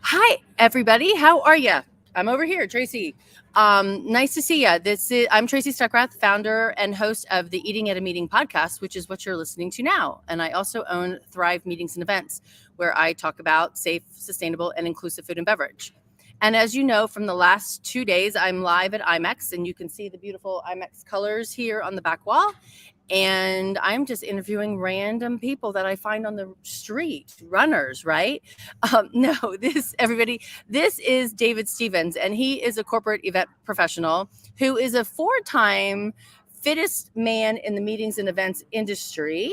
Hi, everybody. How are you? I'm over here, Tracy. Nice to see you. I'm Tracy Stuckrath, founder and host of the Eating at a Meeting podcast, which is what you're listening to now. And I also own Thrive Meetings and Events, where I talk about safe, sustainable, and inclusive food and beverage. And as you know, from the last 2 days, I'm live at IMEX, and you can see the beautiful IMEX colors here on the back wall. And I'm just interviewing random people that I find on the street, runners, right? No, this is David Stevens, and he is a corporate event professional who is a 4-time fittest man in the meetings and events industry.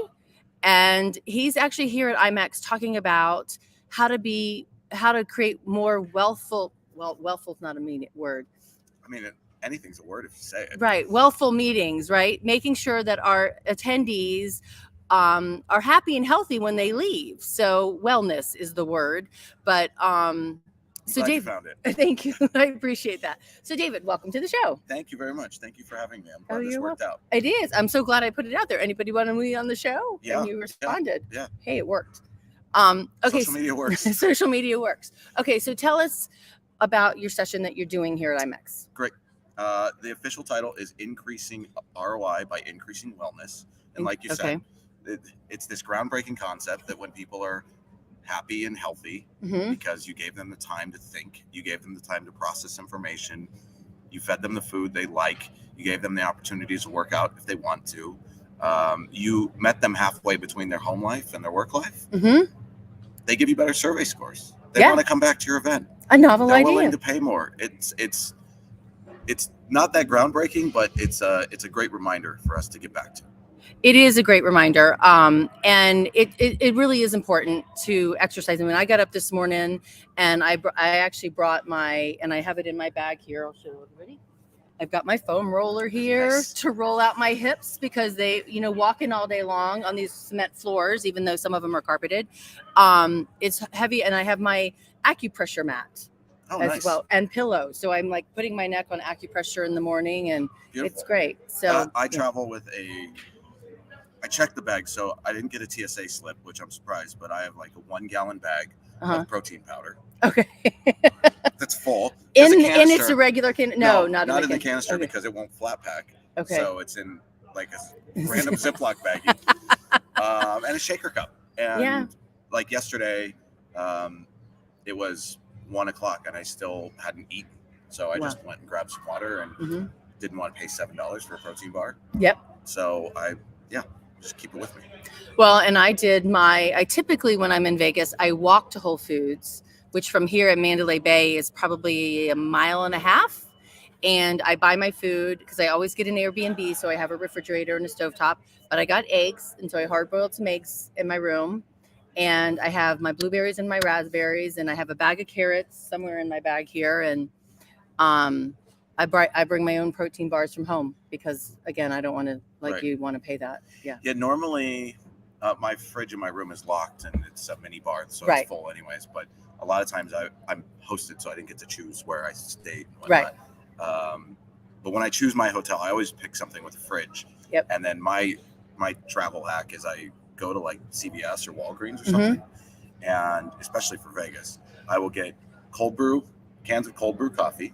And he's actually here at IMEX talking about how to create more wealthful. Well, wealthful is not a mean word. I mean, anything's a word if you say it. Right. Wealthful meetings, right? Making sure that our attendees are happy and healthy when they leave. So wellness is the word. But so Glad you David, found it. thank you. I appreciate that. So David, welcome to the show. Thank you very much. Thank you for having me. I'm glad this worked out. It is. I'm so glad I put it out there. Anybody want to be on the show? Yeah. And you responded. Yeah. Hey, it worked. Okay. Social media works. Social media works. Okay, so tell us about your session that you're doing here at IMEX. Great. The official title is Increasing ROI by Increasing Wellness. And like you said, it's this groundbreaking concept that when people are happy and healthy, because you gave them the time to think, you gave them the time to process information, you fed them the food they like, you gave them the opportunities to work out if they want to, you met them halfway between their home life and their work life, they give you better survey scores. They want to come back to your event. A novel idea. They're willing to pay more. It's not that groundbreaking, but it's a great reminder for us to get back to. It is a great reminder. And it really is important to exercise. I mean, I got up this morning and I actually brought and I have it in my bag here. I'll show everybody. I've got my foam roller here to roll out my hips because they, walking all day long on these cement floors, even though some of them are carpeted. It's heavy, and I have my acupressure mat as well, and pillows. So I'm like putting my neck on acupressure in the morning, and it's great. So I travel with I checked the bag, so I didn't get a TSA slip, which I'm surprised, but I have like a 1-gallon bag of protein powder. Okay. That's full. And it's a regular can. No, not in the canister because it won't flat pack. Okay. So it's in like a random Ziploc baggie, and a shaker cup. And like yesterday, it was 1:00 and I still hadn't eaten, so I just went and grabbed some water and didn't want to pay $7 for a protein bar. Yep. So just keep it with me. Well, and I typically when I'm in Vegas, I walk to Whole Foods, which from here at Mandalay Bay is probably 1.5 miles. And I buy my food because I always get an Airbnb. So I have a refrigerator and a stovetop, but I got eggs. And so I hard boiled some eggs in my room, and I have my blueberries and my raspberries, and I have a bag of carrots somewhere in my bag here. And, I bring my own protein bars from home because, again, I don't want to you want to pay that. Yeah. Yeah. Normally, my fridge in my room is locked and it's a mini bar, so it's full anyways. But a lot of times I'm hosted, so I didn't get to choose where I stayed. Right. But when I choose my hotel, I always pick something with a fridge. Yep. And then my travel hack is I go to like CVS or Walgreens or something, and especially for Vegas, I will get cans of cold brew coffee.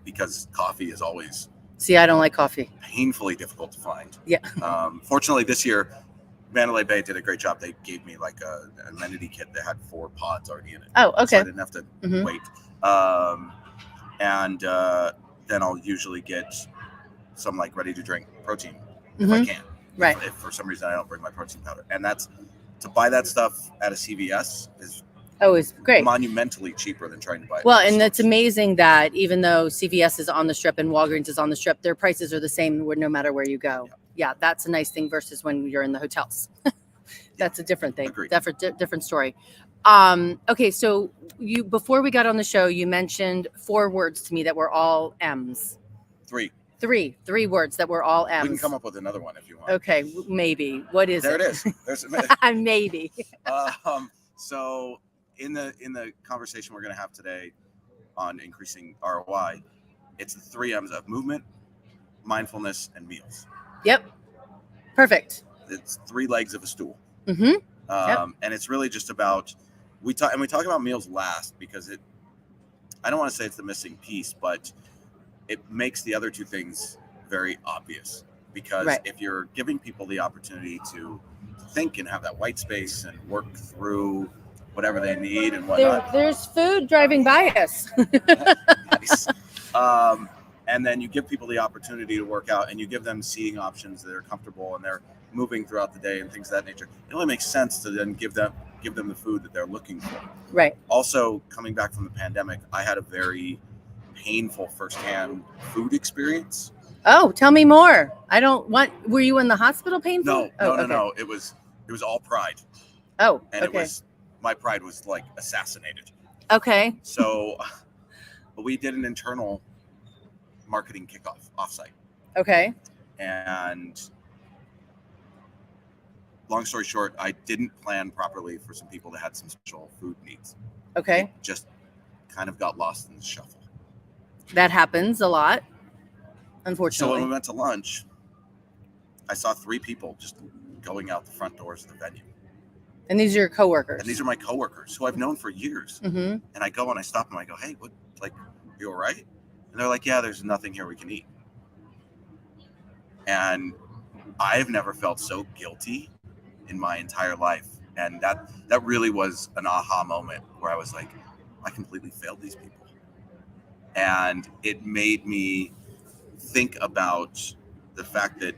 Because coffee is always I don't like coffee. Painfully difficult to find. Yeah. Fortunately, this year, Mandalay Bay did a great job. They gave me like an amenity kit that had 4 pods already in it. Oh, okay. So I didn't have to wait. And then I'll usually get some like ready to drink protein if I can. Right. If for some reason I don't bring my protein powder, and to buy that stuff at a CVS is it's great. Monumentally cheaper than trying to buy it. Well, and it's amazing that even though CVS is on the strip and Walgreens is on the strip, their prices are the same no matter where you go. Yeah, that's a nice thing versus when you're in the hotels. That's a different thing. Agreed. Different story. Okay, so before we got on the show, you mentioned 4 words to me that were all M's. 3 words that were all M's. We can come up with another one if you want. Okay, maybe. What is it? There it is. Maybe. So in the conversation we're going to have today on increasing ROI, it's the 3 M's of movement, mindfulness, and meals. Yep. Perfect. It's 3 legs of a stool. Mm-hmm. And it's really just about we talk about meals last because I don't want to say it's the missing piece, but it makes the other two things very obvious. Because if you're giving people the opportunity to think and have that white space and work through whatever they need and whatnot. There's food driving by us. Nice. And then you give people the opportunity to work out, and you give them seating options that are comfortable and they're moving throughout the day and things of that nature. It only makes sense to then give them the food that they're looking for. Right. Also, coming back from the pandemic, I had a very painful firsthand food experience. Oh, tell me more. Were you in the hospital painful? No. It was all pride. Oh, and it was, my pride was like assassinated. Okay. So we did an internal marketing kickoff offsite. Okay. And long story short, I didn't plan properly for some people that had some special food needs. Okay. It just kind of got lost in the shuffle. That happens a lot, unfortunately. So when we went to lunch, I saw 3 people just going out the front doors of the venue. And these are your coworkers? And these are my coworkers who I've known for years. Mm-hmm. And I go and I stop them. I go, hey, what? Like, you all right? And they're like, yeah, there's nothing here we can eat. And I've never felt so guilty in my entire life. And that really was an aha moment where I was like, I completely failed these people. And it made me think about the fact that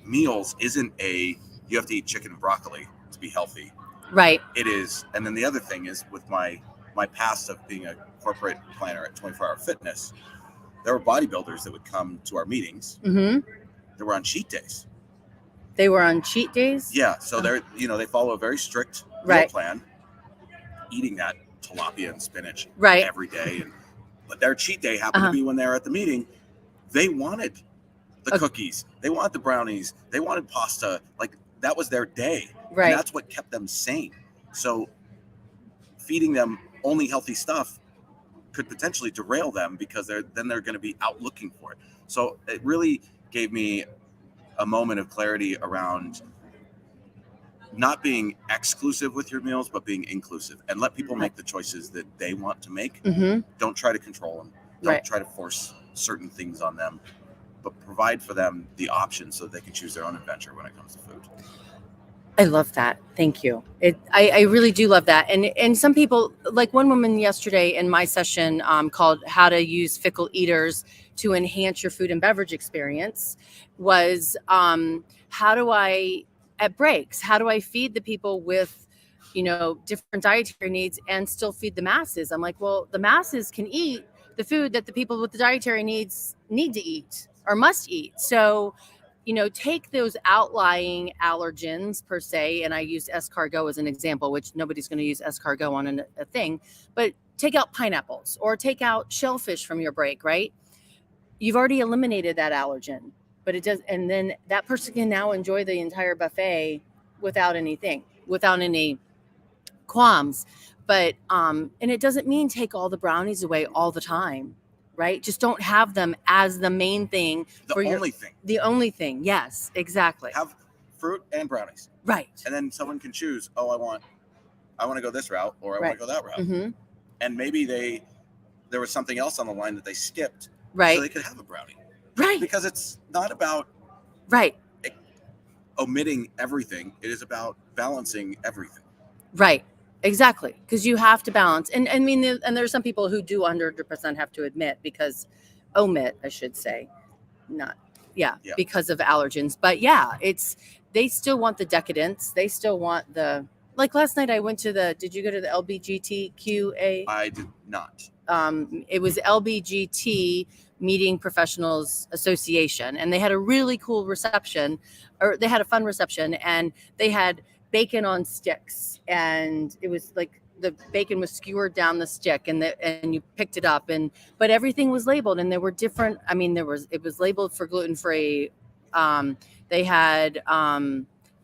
meals isn't you have to eat chicken and broccoli to be healthy. Right. It is. And then the other thing is, with my past of being a corporate planner at 24 Hour Fitness, there were bodybuilders that would come to our meetings. Mm-hmm. They were on cheat days. They were on cheat days? Yeah. So they follow a very strict meal plan, eating that tilapia and spinach every day. But their cheat day happened to be when they were at the meeting. They wanted the cookies. They wanted the brownies. They wanted pasta. Like, that was their day. Right. And that's what kept them sane. So feeding them only healthy stuff could potentially derail them, because they're going to be out looking for it. So it really gave me a moment of clarity around not being exclusive with your meals, but being inclusive, and let people make the choices that they want to make. Mm-hmm. Don't try to control them. Don't try to force certain things on them, but provide for them the options so they can choose their own adventure when it comes to food. I love that. Thank you. I really do love that. And some people, like one woman yesterday in my session called How to Use Fickle Eaters to Enhance Your Food and Beverage Experience, was at breaks, how do I feed the people with, different dietary needs and still feed the masses? I'm like, well, the masses can eat the food that the people with the dietary needs need to eat or must eat. So, take those outlying allergens per se, and I use escargot as an example, which nobody's going to use escargot on a thing, but take out pineapples or take out shellfish from your break, right? You've already eliminated that allergen, but it does, and then that person can now enjoy the entire buffet without any qualms. But and it doesn't mean take all the brownies away all the time. Right? Just don't have them as the main thing. The only thing. Yes, exactly. Have fruit and brownies. Right. And then someone can choose, I want to go this route, or I want to go that route. Mm-hmm. And maybe there was something else on the line that they skipped. Right. So they could have a brownie. Right. Because it's not about omitting everything. It is about balancing everything. Right. Exactly, because you have to balance, and I mean, and there's some people who do 100% have to omit, I should say, because of allergens. But they still want the decadence. They still want like last night I went to did you go to the LBGTQA? I did not. It was LBGT Meeting Professionals Association, and they had a really cool reception, or they had a fun reception, and they had bacon on sticks, and it was like the bacon was skewered down the stick, and you picked it up, but everything was labeled, and there were different. I mean, it was labeled for gluten-free. They had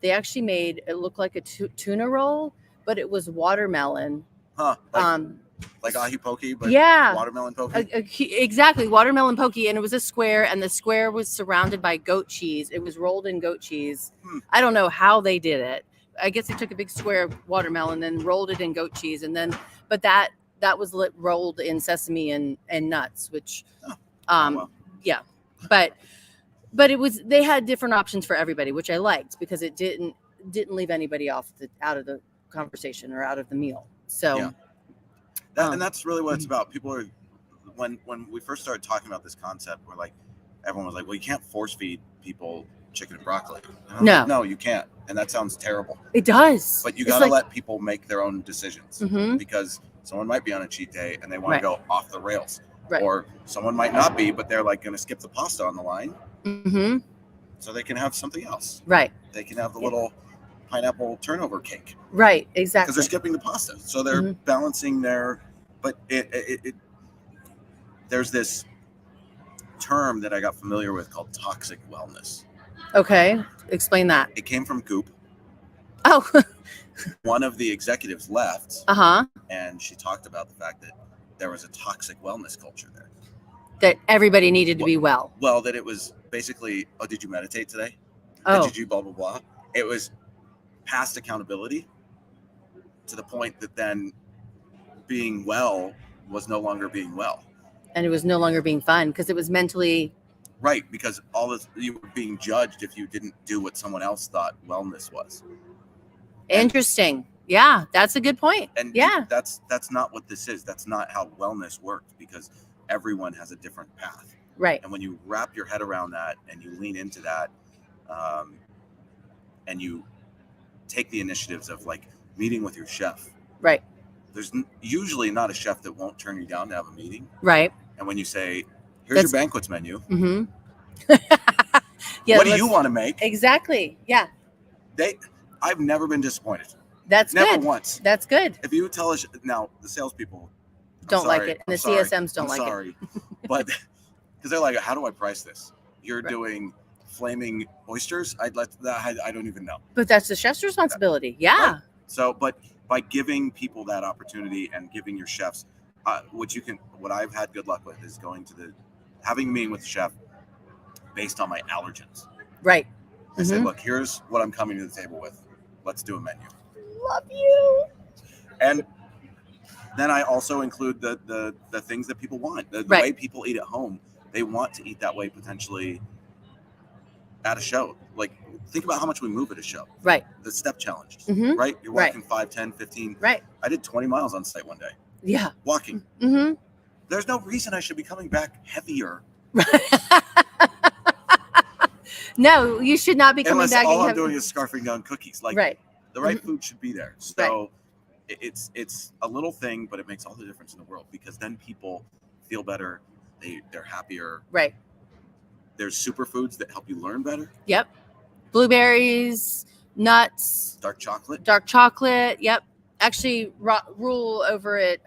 they actually made it look like a tuna roll, but it was watermelon. Like ahi pokey, but watermelon pokey? Exactly, watermelon pokey, and it was a square, and the square was surrounded by goat cheese. It was rolled in goat cheese. I don't know how they did it, I guess they took a big square of watermelon and rolled it in goat cheese, and then but that was rolled in sesame and nuts, which well. yeah, but it was, they had different options for everybody, which I liked because it didn't leave anybody out of the conversation or out of the meal. So and that's really what it's about. People are, when we first started talking about this concept, we're like, everyone was like, well, you can't force feed people chicken and broccoli. And no, like, no, you can't. And that sounds terrible. It does. But you got to let people make their own decisions, because someone might be on a cheat day and they want to go off the rails. Right. Or someone might not be, but they're like going to skip the pasta on the line. So they can have something else. Right. They can have the little pineapple turnover cake. Right. Exactly. Because they're skipping the pasta. So they're balancing their, but there's this term that I got familiar with called toxic wellness. Okay. Explain that. It came from Goop. Oh. One of the executives left. And she talked about the fact that there was a toxic wellness culture there. That everybody needed to be well. Well, that it was basically, oh, did you meditate today? Did you blah, blah, blah? It was past accountability to the point that then being well was no longer being well. And it was no longer being fun because it was mentally. Right, because all this, you were being judged if you didn't do what someone else thought wellness was. Interesting. Yeah, that's a good point. And that's not what this is. That's not how wellness works, because everyone has a different path. Right. And when you wrap your head around that and you lean into that, and you take the initiatives of like meeting with your chef. Right. There's usually not a chef that won't turn you down to have a meeting. Right. And when you say, here's your banquets menu. What do you want to make? Exactly. Yeah. I've never been disappointed. That's never good. Once. That's good. If you tell us now, the salespeople don't like it, and the CSMs don't like it. But because they're like, how do I price this? You're doing flaming oysters. I don't even know. But that's the chef's responsibility. Yeah. Right. So, but by giving people that opportunity and giving your chefs, what I've had good luck with is having a meeting with the chef based on my allergens. Right. I say, look, here's what I'm coming to the table with. Let's do a menu. Love you. And then I also include the things that people want. The way people eat at home, they want to eat that way potentially at a show. Like, think about how much we move at a show. Right. The step challenge. Right? You're walking 5, 10, 15. Right. I did 20 miles on site one day. Yeah. Walking. There's no reason I should be coming back heavier. No, you should not be coming back. All I'm doing is scarfing down cookies. Like, the right food should be there. So it's a little thing, but it makes all the difference in the world, because then people feel better. They're happier. Right. There's superfoods that help you learn better. Yep. Blueberries, nuts. Dark chocolate. Yep. Actually, Rule over at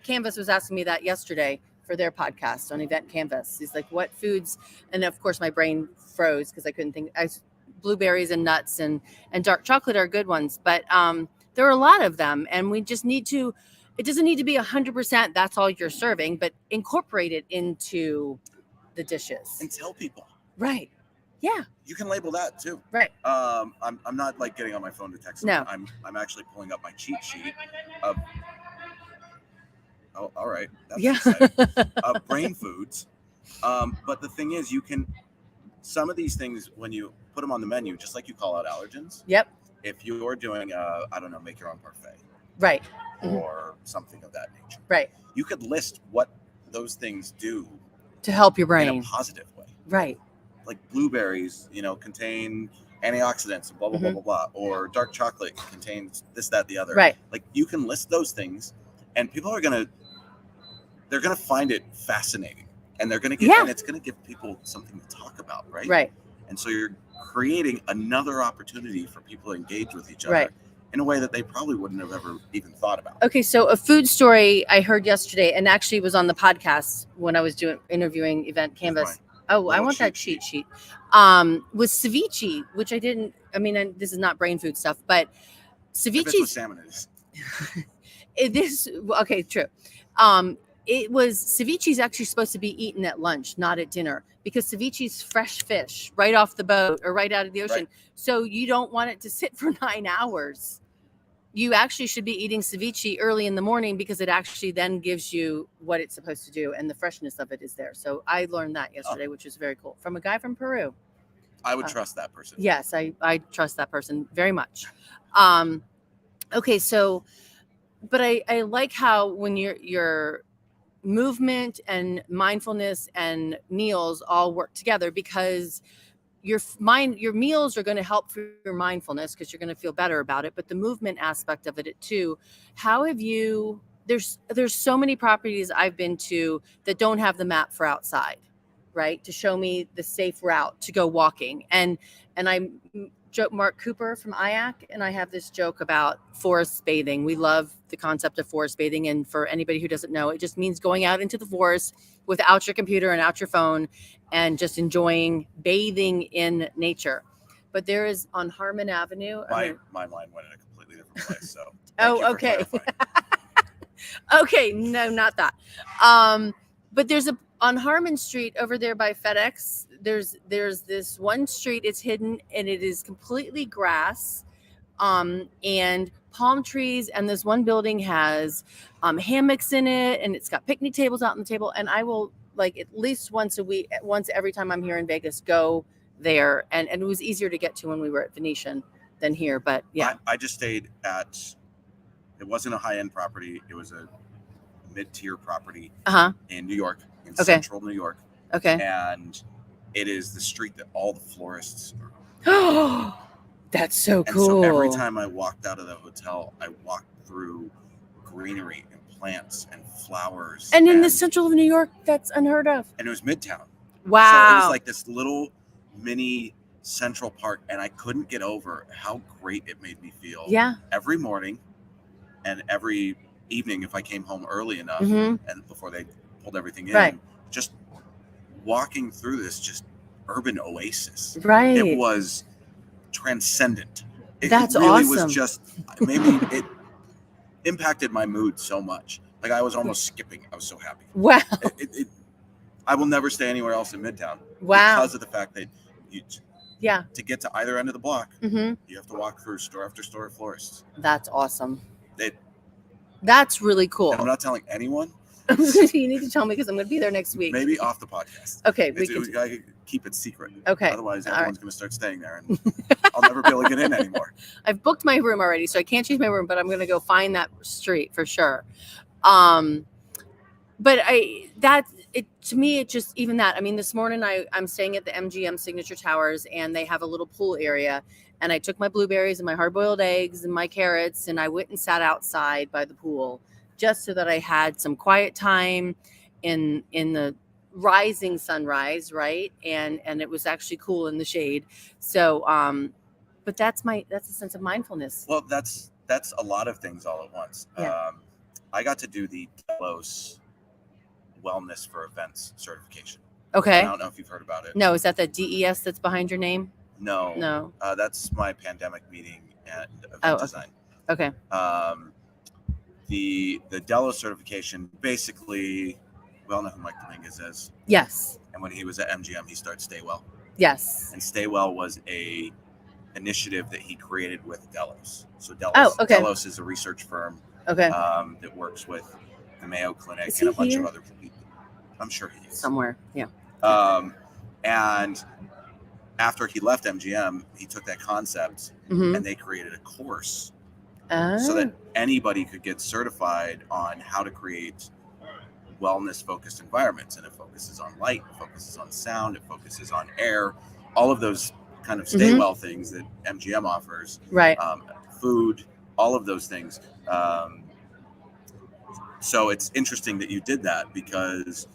Canvas was asking me that yesterday for their podcast on Event Canvas. He's like, what foods? And of course, my brain froze because I couldn't think. Blueberries and nuts and dark chocolate are good ones, but there are a lot of them, and we just need to. It doesn't need to be 100%. That's all you're serving, but incorporate it into the dishes and tell people. Right. Yeah. You can label that too. Right. I'm not like getting on my phone to text them. No. I'm actually pulling up my cheat sheet of. Oh, all right. That's of brain foods. But the thing is, some of these things, when you put them on the menu, just like you call out allergens. Yep. If you're doing make your own parfait. Right. Or something of that nature. Right. You could list what those things do to help your brain in a positive way. Right. Like blueberries, contain antioxidants and blah, blah, blah, blah, blah. Or dark chocolate contains this, that, the other. Right. Like, you can list those things, and people are they're going to find it fascinating, and they're going to and it's going to give people something to talk about. Right. Right. And so you're creating another opportunity for people to engage with each other in a way that they probably wouldn't have ever even thought about. Okay. So a food story I heard yesterday, and actually was on the podcast when I was interviewing Event Canvas. Oh, I want that cheat sheet. Was ceviche, which I didn't. I mean, this is not brain food stuff, but ceviche. If it's with salmon, it is. Okay, true. ceviche is actually supposed to be eaten at lunch, not at dinner, because ceviche is fresh fish right off the boat or right out of the ocean. Right. So you don't want it to sit for 9 hours. You actually should be eating ceviche early in the morning because it actually then gives you what it's supposed to do, and the freshness of it is there. So I learned that yesterday, which was very cool, from a guy from Peru. I would trust that person. Yes, I trust that person very much. Okay, so, but I like how when your movement and mindfulness and meals all work together, because your meals are going to help for your mindfulness because you're going to feel better about it, but the movement aspect of it too. How have you, there's so many properties I've been to that don't have the map for outside, right, to show me the safe route to go walking, and I joke Mark Cooper from IAC, and I have this joke about forest bathing. We love the concept of forest bathing, and for anybody who doesn't know, it just means going out into the forest without your computer and out your phone and just enjoying bathing in nature. But there is on Harmon Avenue. My mind went in a completely different place. So okay. Okay, no, not that. But there's on Harmon Street over there by FedEx. There's this one street. It's hidden and it is completely grass, and palm trees. And this one building has hammocks in it, and it's got picnic tables out on the table. And I will, like, at least once every time I'm here in Vegas, go there. And it was easier to get to when we were at Venetian than here. But yeah, I just stayed at. It wasn't a high-end property. It was a mid-tier property in New York, in central New York. Okay. And it is the street that all the florists are. That's so cool. And so every time I walked out of the hotel, I walked through greenery and plants and flowers. And in the central of New York, that's unheard of. And it was Midtown. Wow. So it was like this little mini Central Park, and I couldn't get over how great it made me feel. Yeah. Every morning and every evening, if I came home early enough, and before they pulled everything in, just walking through this just urban oasis. Right. It was transcendent. That's really awesome. Was just, maybe it impacted my mood so much. Like I was almost skipping. I was so happy. Wow. I will never stay anywhere else in Midtown. Wow. Because of the fact that to get to either end of the block, you have to walk through store after store of florists. That's awesome. That's really cool. And I'm not telling anyone. You need to tell me because I'm going to be there next week. Maybe off the podcast. Okay. We can keep it secret. Okay. Otherwise, everyone's going to start staying there, and I'll never be able to get in anymore. I've booked my room already, so I can't choose my room, but I'm going to go find that street for sure. But to me, it just, even that, I mean, this morning I'm staying at the MGM Signature Towers, and they have a little pool area, and I took my blueberries and my hard-boiled eggs and my carrots, and I went and sat outside by the pool just so that I had some quiet time in the rising sunrise, right? And it was actually cool in the shade. So, but that's a sense of mindfulness. Well, that's a lot of things all at once. Yeah. I got to do the Delo Wellness for Events certification. Okay. I don't know if you've heard about it. No, is that the DES that's behind your name? No. That's my pandemic meeting and event design. Okay. The Delo certification, basically, we all know who Mike Dominguez is. Yes. And when he was at MGM, he started Stay Well. Yes. And Stay Well was a initiative that he created with Delos. So Delos is a research firm that works with the Mayo Clinic and a bunch of other people. I'm sure he is. Somewhere, yeah. And after he left MGM, he took that concept and they created a course so that anybody could get certified on how to create wellness-focused environments. And it focuses on light, it focuses on sound, it focuses on air, all of those kind of stay well things that MGM offers. Right. Food, all of those things. So it's interesting that you did that, because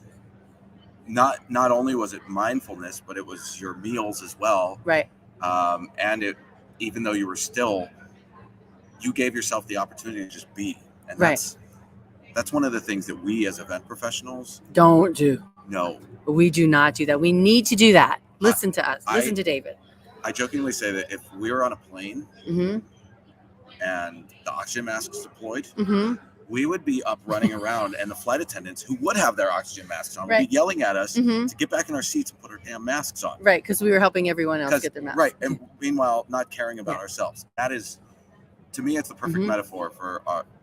not only was it mindfulness, but it was your meals as well. Right. And even though you were still, you gave yourself the opportunity to just be. And that's one of the things that we as event professionals don't do. No. We do not do that. We need to do that. Listen to us. Listen to David. I jokingly say that if we were on a plane and the oxygen mask is deployed, we would be up running around, and the flight attendants who would have their oxygen masks on would Right. be yelling at us Mm-hmm. to get back in our seats and put our damn masks on. Right, because we were helping everyone else get their masks. Right, and meanwhile, not caring about ourselves. That is, to me, it's the perfect Mm-hmm. metaphor for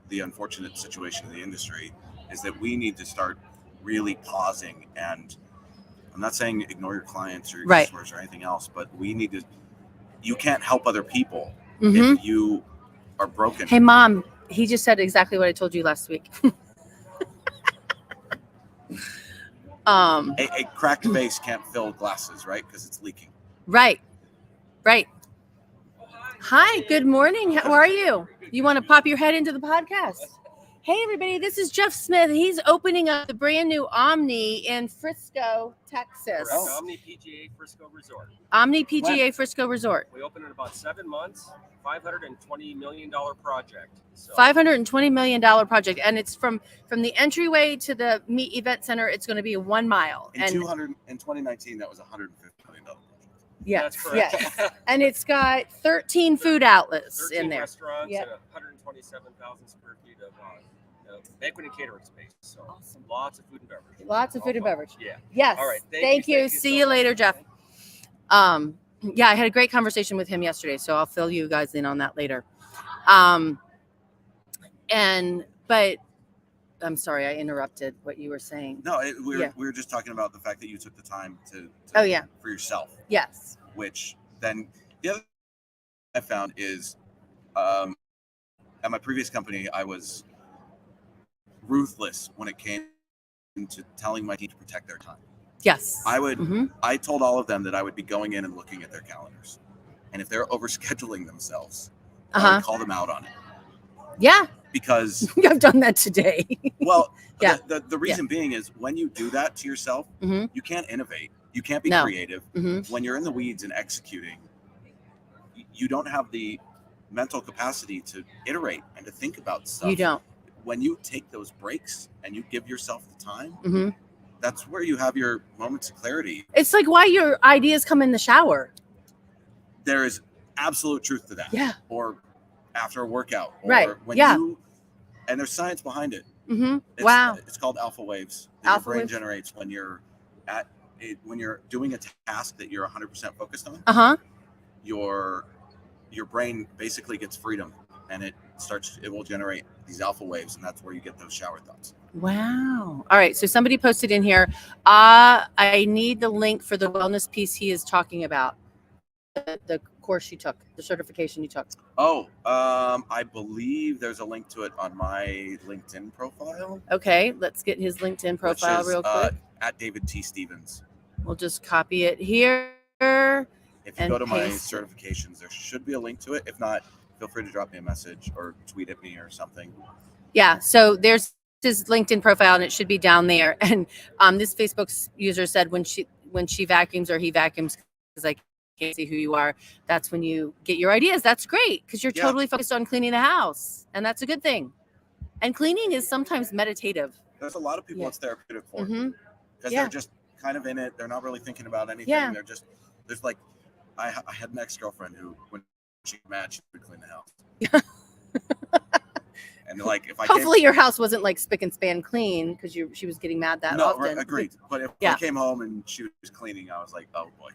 the unfortunate situation in the industry, is that we need to start really pausing. And I'm not saying ignore your clients or your Right. customers or anything else, but we need to, you can't help other people Mm-hmm. if you are broken. Hey, Mom, he just said exactly what I told you last week. A cracked vase can't fill glasses, right? Because it's leaking. Right. Hi, good morning. How are you? You want to pop your head into the podcast? Hey, everybody, this is Jeff Smith. He's opening up the brand new Omni in Frisco, Texas. Oh. Omni PGA Frisco Resort. Omni PGA Frisco Resort. We opened in about 7 months, $520 million project. So $520 million project. And it's from the entryway to the meet event center, it's going to be 1 mile. In 2019, that was $150 million. Yeah, that's correct. yeah. And it's got 13 food outlets 13 in there. restaurants Yep. and 127,000 square feet of banquet and catering space. So Awesome. lots of food and beverage. Lots of food and beverage. Yeah. Yes. All right. Thank you. See you later, Jeff. Yeah, I had a great conversation with him yesterday, so I'll fill you guys in on that later. But I'm sorry, I interrupted what you were saying. No, we were just talking about the fact that you took the time to for yourself. Yes. Which then the other thing I found is at my previous company, I was ruthless when it came to telling my team to protect their time. Yes. I told all of them that I would be going in and looking at their calendars. And if they're overscheduling themselves, I would call them out on it. Yeah. Because I've done that today. well, Yeah. the reason being is when you do that to yourself, you can't innovate. You can't be creative. When you're in the weeds and executing, you don't have the mental capacity to iterate and to think about stuff. You don't. When you take those breaks and you give yourself the time, that's where you have your moments of clarity. It's like why your ideas come in the shower. There is absolute truth to that. Yeah. Or after a workout. Or Right. when Yeah. and there's science behind it. Wow. It's called alpha waves that Alpha your brain waves. generates when you're when you're doing a task that you're 100% focused on. Your brain basically gets freedom, and it will generate these alpha waves, and that's where you get those shower thoughts. Wow. All right. So somebody posted in here, I need the link for the wellness piece he is talking about. The course you took, the certification you took. Oh, I believe there's a link to it on my LinkedIn profile. Okay, let's get his LinkedIn profile which is, real quick. At David T. Stevens. We'll just copy it here. If you go to my certifications, there should be a link to it. If not, feel free to drop me a message or tweet at me or something. Yeah, so there's his LinkedIn profile, and it should be down there. And this Facebook user said when she vacuums or he vacuums, because I can't see who you are, that's when you get your ideas. That's great, because you're totally focused on cleaning the house, and that's a good thing. And cleaning is sometimes meditative. There's a lot of people it's therapeutic for, because they're just kind of in it. They're not really thinking about anything. Yeah. There's like, I had an ex-girlfriend who, when she got mad, she would clean the house. And like, if hopefully your house wasn't like spick and span clean, because she was getting mad that often. No, agreed. But if I came home and she was cleaning, I was like, oh boy,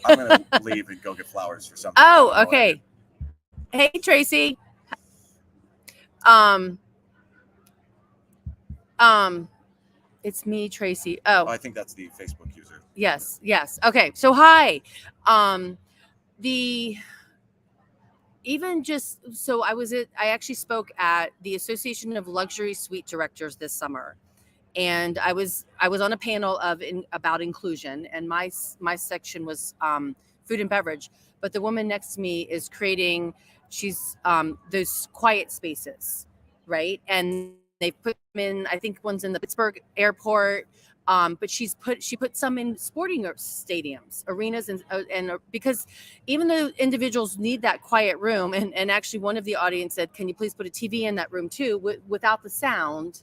I'm gonna leave and go get flowers for something. Oh, okay. Hey, Tracy. It's me, Tracy. Oh, I think that's the Facebook user. Yes. Okay. So hi. I actually spoke at the Association of Luxury Suite Directors this summer, and I was on a panel about inclusion, and my section was food and beverage. But the woman next to me is creating. She's those quiet spaces, right? And they put them in. I think one's in the Pittsburgh airport. But she put some in sporting stadiums, arenas, and because even though individuals need that quiet room, and actually one of the audience said, can you please put a TV in that room too, without the sound,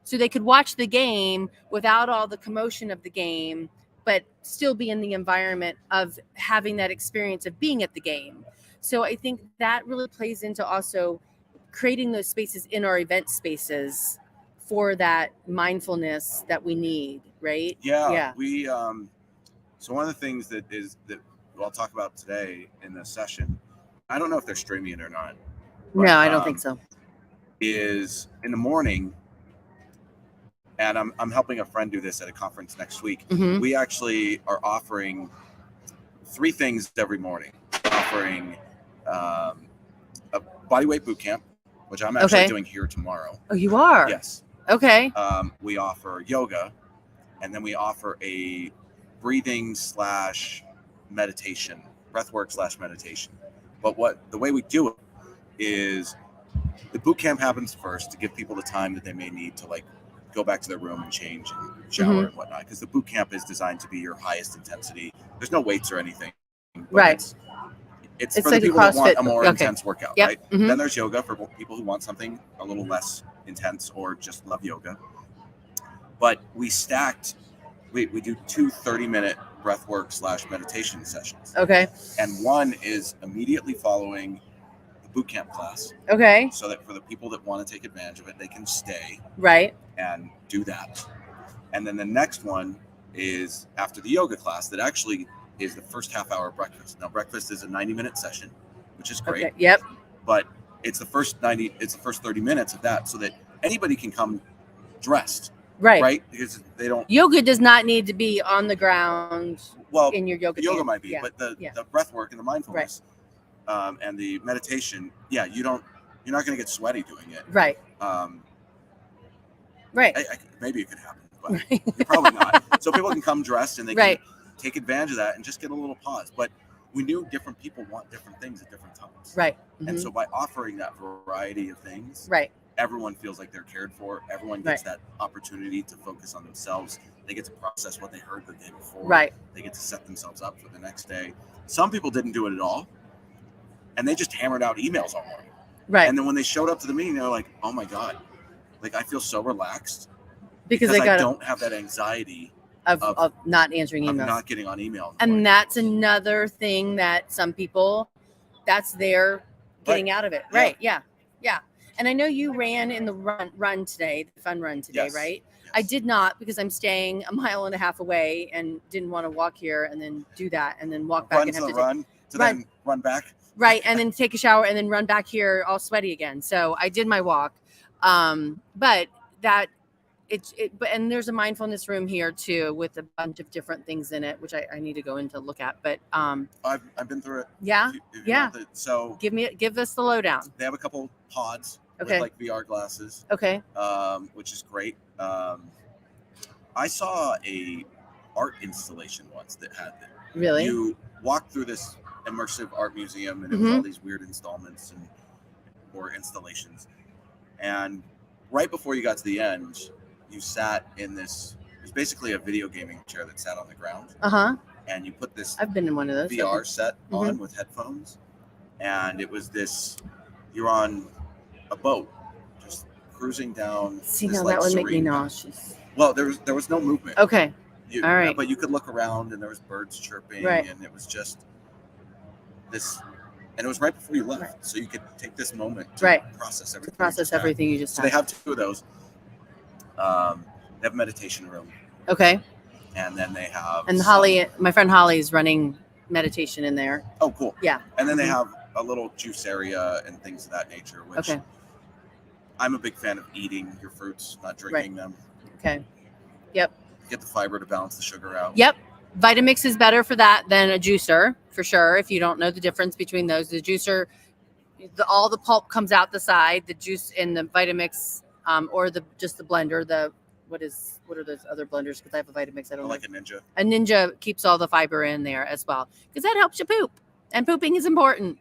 so they could watch the game without all the commotion of the game, but still be in the environment of having that experience of being at the game. So I think that really plays into also creating those spaces in our event spaces for that mindfulness that we need, right? Yeah. We so one of the things that I'll talk about today in this session, I don't know if they're streaming it or not. But, no, I don't think so. Is in the morning, and I'm helping a friend do this at a conference next week. Mm-hmm. We actually are offering 3 things every morning. Offering a bodyweight boot camp, which I'm actually doing here tomorrow. Oh, you are? Yes. Okay. We offer yoga, and then we offer a breathing / meditation, breathwork / meditation. But the way we do it is the boot camp happens first to give people the time that they may need to like go back to their room and change and shower and whatnot. Because the boot camp is designed to be your highest intensity. There's no weights or anything. Right. It's for like the people that want a more intense workout, right? Mm-hmm. Then there's yoga for people who want something a little less intense or just love yoga. But we do 2 30-minute breathwork / meditation sessions. Okay. And one is immediately following the boot camp class. Okay. So that for the people that want to take advantage of it, they can stay. Right. And do that. And then the next one is after the yoga class that actually is the first half hour of breakfast. Now, breakfast is a 90-minute session, which is great. Okay. Yep. But it's the first 30 minutes of that so that anybody can come dressed. Right. Because they don't. Yoga does not need to be on the ground. Well, in your yoga. Yoga might be, but the breath work and the mindfulness, and the meditation. Yeah, you're not going to get sweaty doing it. Right. Right. Maybe it could happen, but probably not. So people can come dressed and they can take advantage of that and just get a little pause. But we knew different people want different things at different times. Right. Mm-hmm. And so by offering that variety of things, everyone feels like they're cared for. Everyone gets that opportunity to focus on themselves. They get to process what they heard the day before. Right. They get to set themselves up for the next day. Some people didn't do it at all, and they just hammered out emails all morning. Right. And then when they showed up to the meeting, they were like, "Oh my God, like I feel so relaxed because I don't have that anxiety of not answering emails, of not getting on email." And that's another thing that some people, that's their getting out of it. Right. Yeah. And I know you ran in the run today, the fun run today, right? Yes. I did not because I'm staying 1.5 miles away and didn't want to walk here and then do that and then walk back and have to then run back. Right. And then take a shower and then run back here all sweaty again. So I did my walk. But that and there's a mindfulness room here too with a bunch of different things in it, which I need to go in to look at. But I've been through it. Yeah. If you want so give us the lowdown. They have a couple pods with like VR glasses. Okay. Which is great. I saw a art installation once that had that. Really? You walk through this immersive art museum and it was all these weird installments or installations. And right before you got to the end, you sat in this, it was basically a video gaming chair that sat on the ground. And you put this I've been in one of those VR set on with headphones. And it was this, you're on a boat just cruising down. See, now that would make me nauseous. Well, there was no movement. Okay. All right. But you could look around and there was birds chirping and it was just this, and it was right before you left. So you could take this moment to process everything. Everything you just had. So they have 2 of those. They have a meditation room. Okay. And then they have Holly, my friend Holly is running meditation in there. Oh, cool. Yeah. And then they have a little juice area and things of that nature, which I'm a big fan of eating your fruits, not drinking them. Okay. Yep. Get the fiber to balance the sugar out. Yep. Vitamix is better for that than a juicer, for sure. If you don't know the difference between those, the juicer, all the pulp comes out the side. The juice in the Vitamix, or just the blender. What are those other blenders? Because I have a Vitamix. I don't like a Ninja. A Ninja keeps all the fiber in there as well, because that helps you poop, and pooping is important.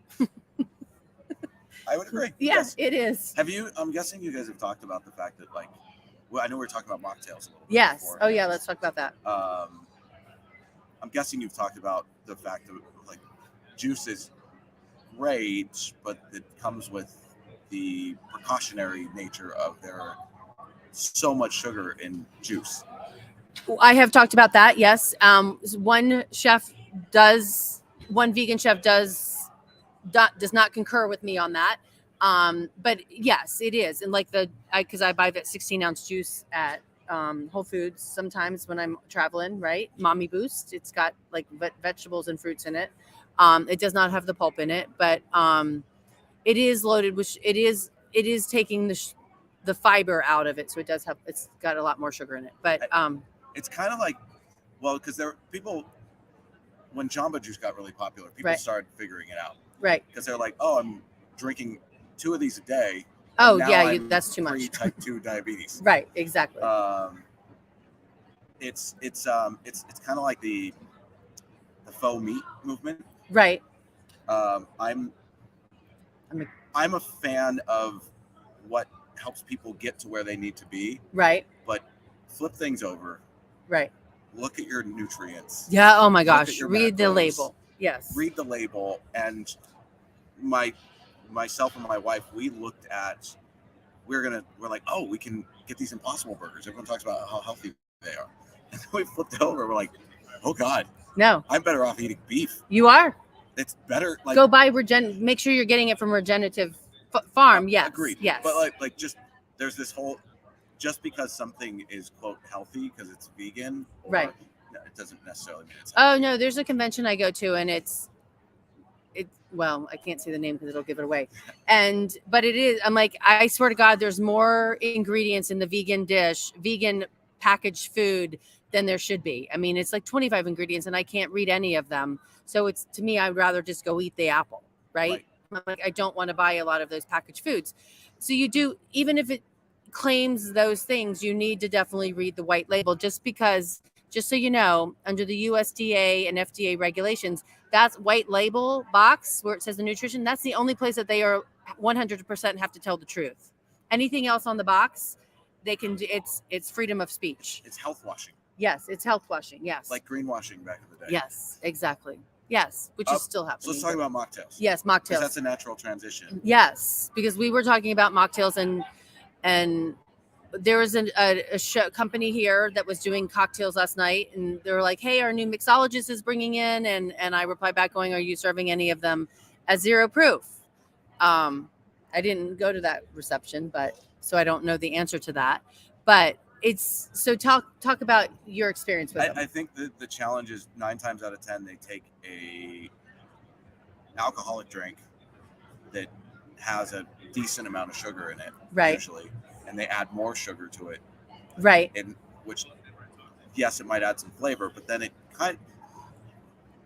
I would agree. Yeah, yes. It is. I'm guessing you guys have talked about the fact that I know we were talking about mocktails a little bit. Yes. Before, oh yeah, let's talk about that. I'm guessing you've talked about the fact that juice is great, but it comes with the precautionary nature of there so much sugar in juice. I have talked about that. Yes. One vegan chef does not concur with me on that. But yes, it is. And like because I buy that 16-ounce juice at Whole Foods sometimes when I'm traveling, right? Mommy Boost. It's got like vegetables and fruits in it. It does not have the pulp in it, but it is loaded with. It is taking the fiber out of it, so it's got a lot more sugar in it. But it's kind of like, well, because when Jamba Juice got really popular, people started figuring it out, right? Because they're like, oh, I'm drinking 2 of these a day. Oh yeah, that's too much. Type 2 diabetes. Right, exactly. It's kind of like the faux meat movement. Right. I'm a fan of what helps people get to where they need to be. Right. But flip things over. Right. Look at your nutrients. Yeah. Oh my gosh. Read the label. Yes. Read the label. And myself and my wife, we looked at. We're like, oh, we can get these Impossible Burgers. Everyone talks about how healthy they are. And then we flipped it over. We're like, oh God. No. I'm better off eating beef. You are. It's better. Like, go buy make sure you're getting it from Regenerative Farm. Yes. Agreed. Yes. But like just there's this whole, just because something is quote healthy because it's vegan. Right. It doesn't necessarily mean it's healthy. Oh no, there's a convention I go to and it's well, I can't say the name because it'll give it away. But it is, I'm like, I swear to God, there's more ingredients in the vegan packaged food than there should be. I mean, it's like 25 ingredients and I can't read any of them. So it's, to me, I'd rather just go eat the apple, right? I'm like, I don't want to buy a lot of those packaged foods. So you do, even if it claims those things, you need to definitely read the white label just so you know, under the USDA and FDA regulations, that's white label box where it says the nutrition. That's the only place that they are 100% have to tell the truth. Anything else on the box, they can do. It's freedom of speech. It's health washing. Yes, it's health washing. Yes, like greenwashing back in the day. Yes, exactly. Yes, which is still happening. So let's talk about mocktails. Yes, mocktails. That's a natural transition. Yes, because we were talking about mocktails and there was a show company here that was doing cocktails last night, and they were like, "Hey, our new mixologist is bringing in," and I replied back going, "Are you serving any of them as zero proof?" I didn't go to that reception, but so I don't know the answer to that. But it's so talk about your experience with them. I think the challenge is 9 times out of 10 they take a alcoholic drink that has a decent amount of sugar in it, right? Usually. And they add more sugar to it, right? And which, yes, it might add some flavor, but then it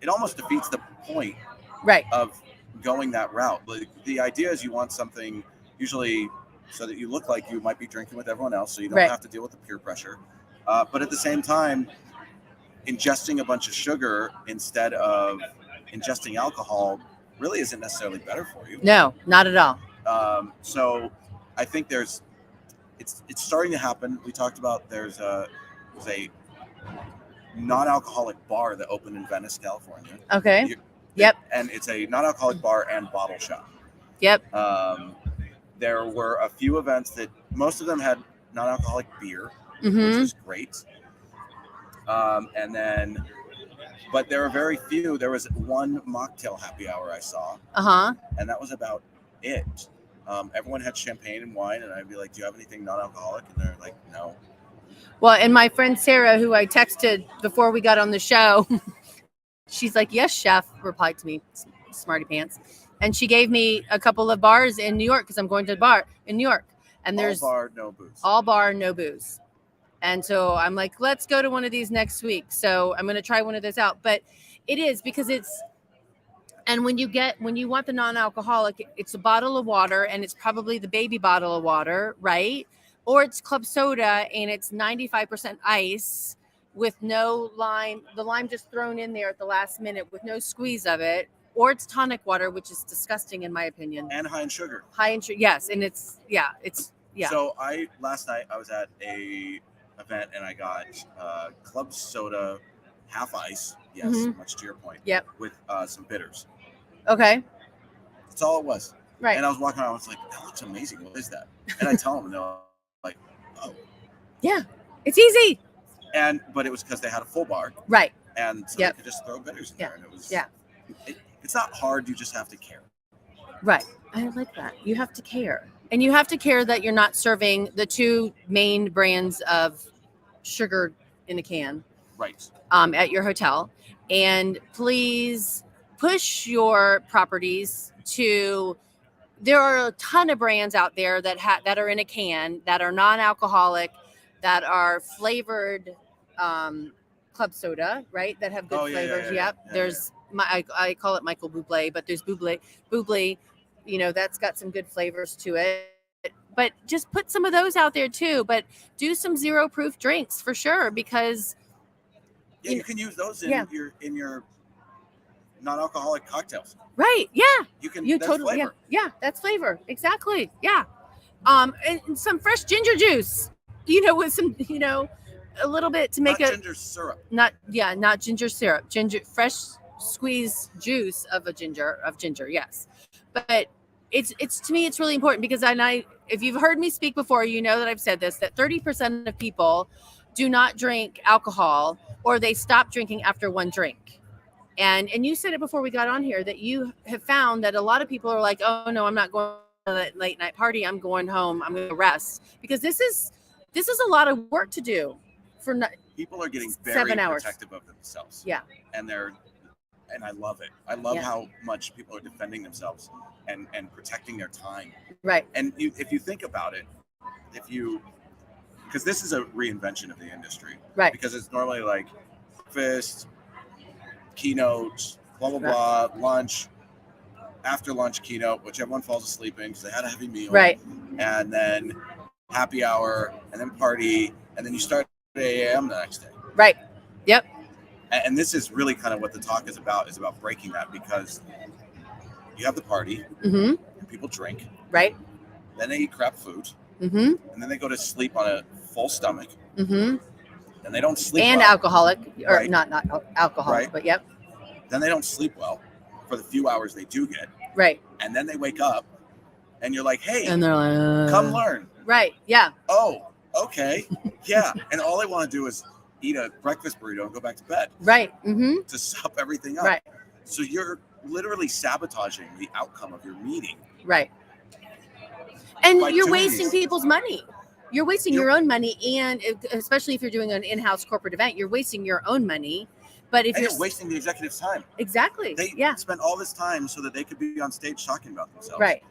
almost defeats the point, right, of going that route. Like, the idea is you want something usually so that you look like you might be drinking with everyone else, so you don't have to deal with the peer pressure. But at the same time, ingesting a bunch of sugar instead of ingesting alcohol really isn't necessarily better for you. No, not at all. So I think it's starting to happen. We talked about there's a non-alcoholic bar that opened in Venice, California. Okay. Yep. And it's a non-alcoholic bar and bottle shop. Yep. There were a few events that most of them had non-alcoholic beer, which was great. But there were very few. There was one mocktail happy hour I saw. And that was about it. Everyone had champagne and wine, and I'd be like, "Do you have anything non-alcoholic?" And they're like, "No." Well, and my friend Sarah, who I texted before we got on the show, she's like, "Yes, chef," replied to me, smarty pants. And she gave me a couple of bars in New York because I'm going to a bar in New York. And there's all bar, no booze. All bar, no booze. And so I'm like, let's go to one of these next week. So I'm going to try one of those out. But it is because and when you want the non-alcoholic, it's a bottle of water, and it's probably the baby bottle of water, right? Or it's club soda and it's 95% ice with no lime, the lime just thrown in there at the last minute with no squeeze of it. Or it's tonic water, which is disgusting in my opinion. And high in sugar. Yes. And it's. So last night I was at a event and I got club soda, half ice. Yes, much to your point. Yep. With some bitters. Okay. That's all it was. Right. And I was walking around, I was like, that looks amazing. What is that? And I tell them, and they're like, oh. Yeah, it's easy. But it was because they had a full bar. Right. And so they could just throw bitters in there. And it was, it's not hard. You just have to care. Right. I like that. You have to care. And you have to care that you're not serving the two main brands of sugar in a can Right. At your hotel. And please push your properties to. There are a ton of brands out there that are in a can, that are non-alcoholic, that are flavored club soda, right? That have good flavors. Yep. There's I call it Michael Bublé, but there's Bublé, that's got some good flavors to it. But just put some of those out there too. But do some zero proof drinks for sure, because you can use those in your non-alcoholic cocktails. Right. Yeah. You totally. Flavor. Yeah. That's flavor. Exactly. Yeah. And some fresh ginger juice, with some, a little bit to make ginger syrup. Not ginger syrup. Fresh squeezed juice of ginger. Yes. But it's to me, it's really important because if you've heard me speak before, you know that I've said this, that 30% of people do not drink alcohol, or they stop drinking after one drink. And you said it before we got on here, that you have found that a lot of people are like, oh no, I'm not going to that late night party. I'm going home. I'm going to rest, because this is a lot of work to do for people are getting very 7 hours. Protective of themselves. Yeah. And I love it. I love how much people are defending themselves and protecting their time. Right. And if you think about it, because this is a reinvention of the industry. Right. Because it's normally like breakfast, keynote, blah, blah, blah, lunch, after lunch keynote, which everyone falls asleep in because they had a heavy meal. Right. And then happy hour, and then party, and then you start at 8 a.m. the next day. Right. Yep. And this is really kind of what the talk is about breaking that, because you have the party, and people drink. Right. Then they eat crap food. And then they go to sleep on a full stomach. And they don't sleep and well. Alcoholic, or right. not alcoholic, right. But yep. Then they don't sleep well for the few hours they do get. Right. And then they wake up and you're like, hey, and they're like, come learn. Right. Yeah. Oh, okay. Yeah. And all they want to do is eat a breakfast burrito and go back to bed. Right. To sup everything up. Right. So you're literally sabotaging the outcome of your meeting. Right. And you're wasting people's money. You're wasting your own money, and especially if you're doing an in-house corporate event, you're wasting your own money. But if you're wasting the executive's time. Exactly. They spent all this time so that they could be on stage talking about themselves. Right.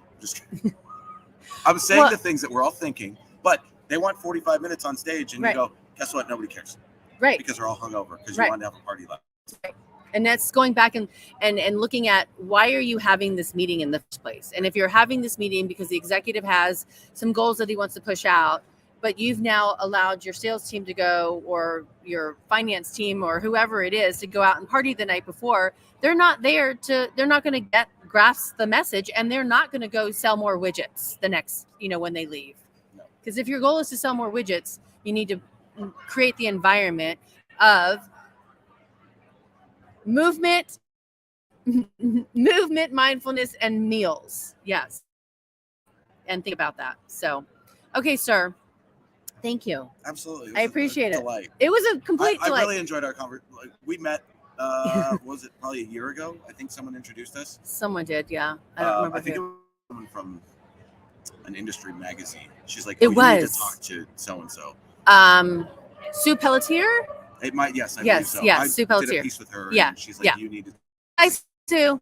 I'm saying the things that we're all thinking, but they want 45 minutes on stage, and you go, guess what? Nobody cares. Right. Because they're all hungover because you want to have a party left. Right. And that's going back and looking at, why are you having this meeting in the first place? And if you're having this meeting because the executive has some goals that he wants to push out, but you've now allowed your sales team to go, or your finance team, or whoever it is, to go out and party the night before, they're not going to grasp the message, and they're not going to go sell more widgets the next, when they leave. Because if your goal is to sell more widgets, you need to create the environment of movement, mindfulness, and meals. Yes. And think about that. So, okay, sir. Thank you. Absolutely. I appreciate it. Delight. It was a complete delight. I really enjoyed our conversation. We met, was it probably a year ago? I think someone introduced us. Someone did, yeah. I don't remember. I think it was someone from an industry magazine. She's like, you need to talk to so-and-so. Sue Pelletier? It might, yes, I yes, believe so. Yes, Sue Pelletier. I did a piece with her, and she's like, you need to. Hi, Sue.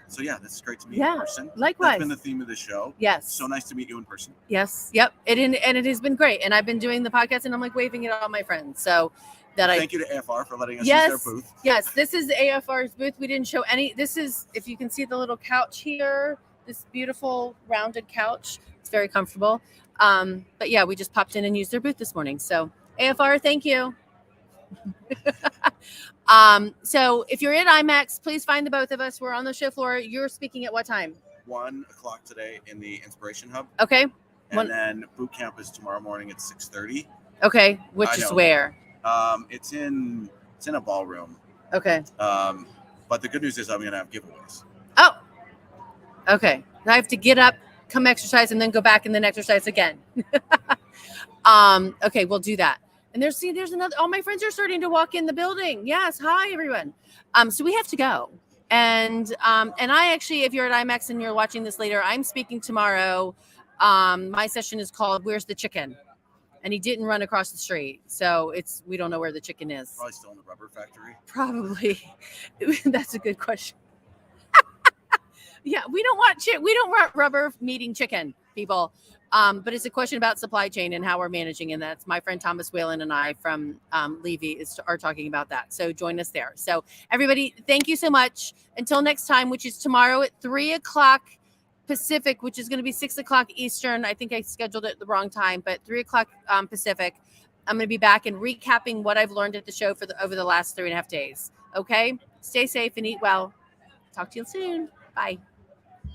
So yeah, this is great to meet you in person. Likewise. That's been the theme of the show. Yes. So nice to meet you in person. Yes. Yep. And it has been great. And I've been doing the podcast, and I'm like waving it at all my friends. So thank you to AFR for letting us use their booth. Yes. This is AFR's booth. We didn't show any. This is, if you can see the little couch here, this beautiful rounded couch. It's very comfortable. But yeah, we just popped in and used their booth this morning. So AFR, thank you. So if you're at IMEX, please find the both of us. We're on the show floor. You're speaking at what time? 1:00 today in the Inspiration Hub. Okay. And then boot camp is tomorrow morning at 6:30. Okay. Which is where? It's in a ballroom. Okay. But the good news is I'm going to have giveaways. Oh. Okay. I have to get up, come exercise, and then go back and then exercise again. Okay, we'll do that. And there's another, all my friends are starting to walk in the building. Yes. Hi, everyone. So we have to go. And I actually, if you're at IMEX and you're watching this later, I'm speaking tomorrow. My session is called "Where's the Chicken?" And he didn't run across the street, so we don't know where the chicken is. Probably still in the rubber factory. Probably. That's a good question. Yeah, we don't want rubber meeting chicken, people. But it's a question about supply chain and how we're managing, and that's my friend Thomas Whalen and I from Levy are talking about that. So join us there. So everybody, thank you so much. Until next time, which is tomorrow at 3:00 Pacific, which is going to be 6:00 Eastern. I think I scheduled it at the wrong time, but 3:00 Pacific. I'm going to be back and recapping what I've learned at the show over the last 3.5 days. Okay, stay safe and eat well. Talk to you soon. Bye.